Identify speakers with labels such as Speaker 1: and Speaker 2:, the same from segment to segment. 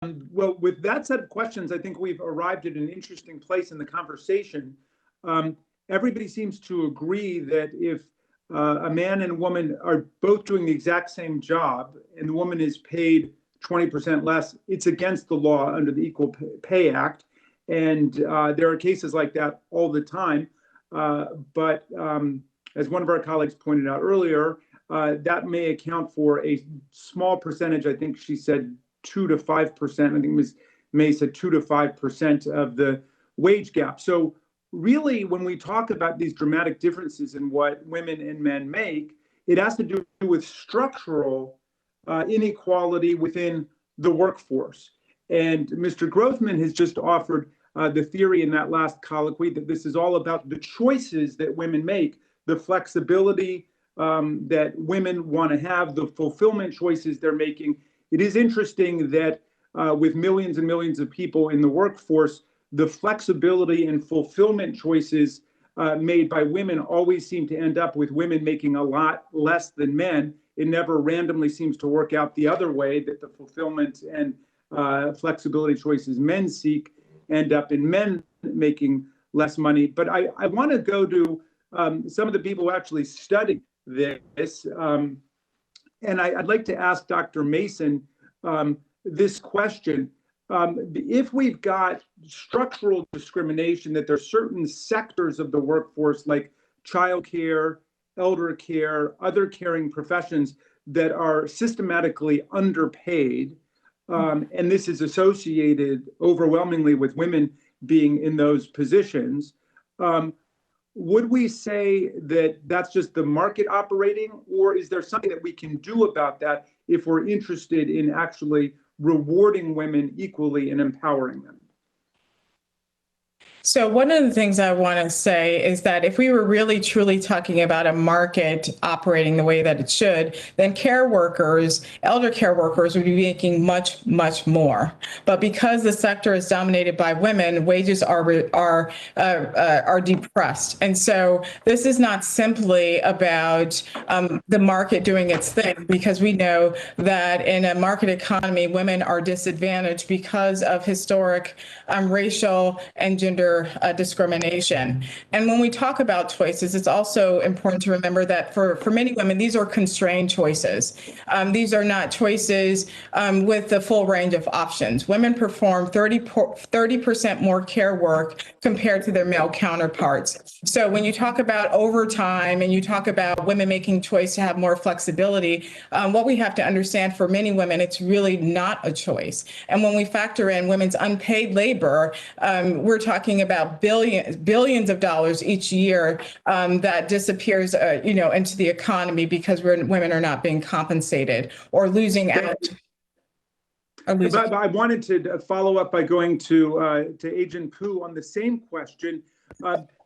Speaker 1: Well, with that set of questions, I think we've arrived at an interesting place in the conversation. Um, Everybody seems to agree that if a man and a woman are both doing the exact same job and the woman is paid 20% less, it's against the law under the Equal Pay Act. And there are cases like that all the time. But as one of our colleagues pointed out earlier, that may account for a small percentage. I think she said 2 to 5%. I think Ms. May said 2 to 5% of the wage gap. So really, when we talk about these dramatic differences in what women and men make, it has to do with structural inequality within the workforce. And Mr. Grothman has just offered the theory in that last colloquy that this is all about the choices that women make, the flexibility that women want to have, the fulfillment choices they're making. It is interesting that with millions and millions of people in the workforce, the flexibility and fulfillment choices made by women always seem to end up with women making a lot less than men. It never randomly seems to work out the other way, that the fulfillment and flexibility choices men seek end up in men making less money. But I want to go to some of the people who actually studied this. And I'd like to ask Dr. Mason this question. If we've got structural discrimination, that there are certain sectors of the workforce like childcare, elder care, other caring professions that are systematically underpaid, and this is associated overwhelmingly with women being in those positions, would we say that that's just the market operating, or is there something that we can do about that if we're interested in actually rewarding women equally and empowering them?
Speaker 2: So one of the things I want to say is that if we were really truly talking about a market operating the way that it should, then care workers, elder care workers would be making much, much more. But because the sector is dominated by women, wages are depressed. And so this is not simply about the market doing its thing, because we know that in a market economy, women are disadvantaged because of historic racial and gender discrimination. And when we talk about choices, it's also important to remember that for many women, these are constrained choices. These are not choices with the full range of options. Women perform 30% more care work compared to their male counterparts. So when you talk about overtime and you talk about women making choice to have more flexibility, what we have to understand, for many women, it's really not a choice. And when we factor in women's unpaid labor, we're talking about billions of dollars each year that disappears, into the economy because women are not being compensated or losing out.
Speaker 1: I wanted to follow up by going to Agent Pooh on the same question.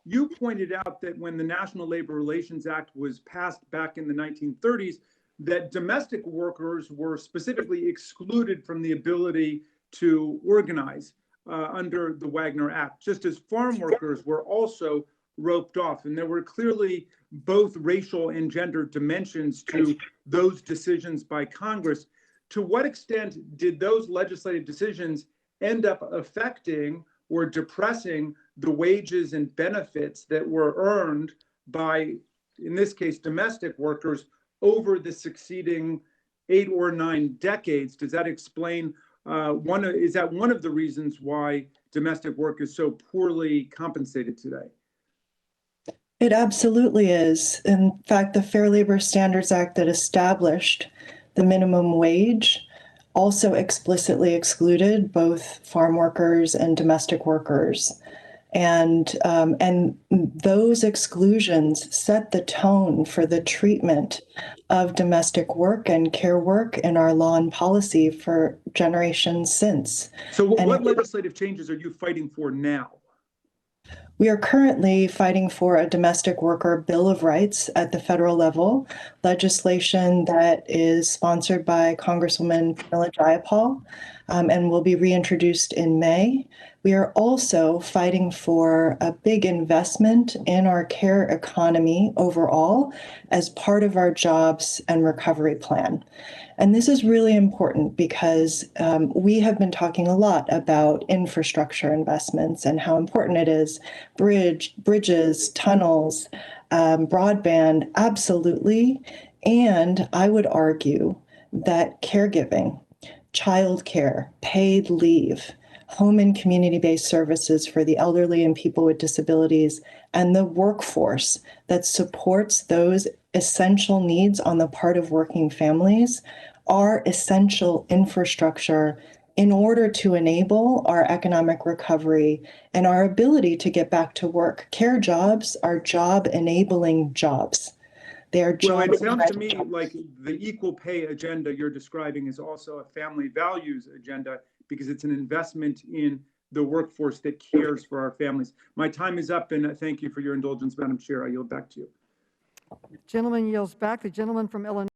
Speaker 1: You pointed out that when the National Labor Relations Act was passed back in the 1930s, that domestic workers were specifically excluded from the ability to organize under the Wagner Act, just as farm workers were also roped off. And there were clearly both racial and gender dimensions to those decisions by Congress. To what extent did those legislative decisions end up affecting or depressing the wages and benefits that were earned by, in this case, domestic workers over the succeeding 8 or 9 decades? Does that explain is that one of the reasons why domestic work is so poorly compensated today?
Speaker 3: It absolutely is. In fact, the Fair Labor Standards Act that established the minimum wage also explicitly excluded both farm workers and domestic workers. And those exclusions set the tone for the treatment of domestic work and care work in our law and policy for generations since.
Speaker 1: So what legislative changes are you fighting for now?
Speaker 3: We are currently fighting for a domestic worker bill of rights at the federal level, legislation that is sponsored by Congresswoman Pramila Jayapal and will be reintroduced in May. We are also fighting for a big investment in our care economy overall as part of our jobs and recovery plan. And this is really important because we have been talking a lot about infrastructure investments and how important it is. Bridges, tunnels, broadband, absolutely. And I would argue that caregiving, childcare, paid leave, home and community-based services for the elderly and people with disabilities, and the workforce that supports those essential needs on the part of working families are essential infrastructure in order to enable our economic recovery and our ability to get back to work. Care jobs are job-enabling jobs. They are
Speaker 1: Well, it
Speaker 3: job
Speaker 1: sounds to me
Speaker 3: jobs.
Speaker 1: like the equal pay agenda you're describing is also a family values agenda because it's an investment in the workforce that cares for our families. My time is up, and thank you for your indulgence, Madam Chair. I yield back to you.
Speaker 4: Gentleman yields back. The gentleman from Illinois.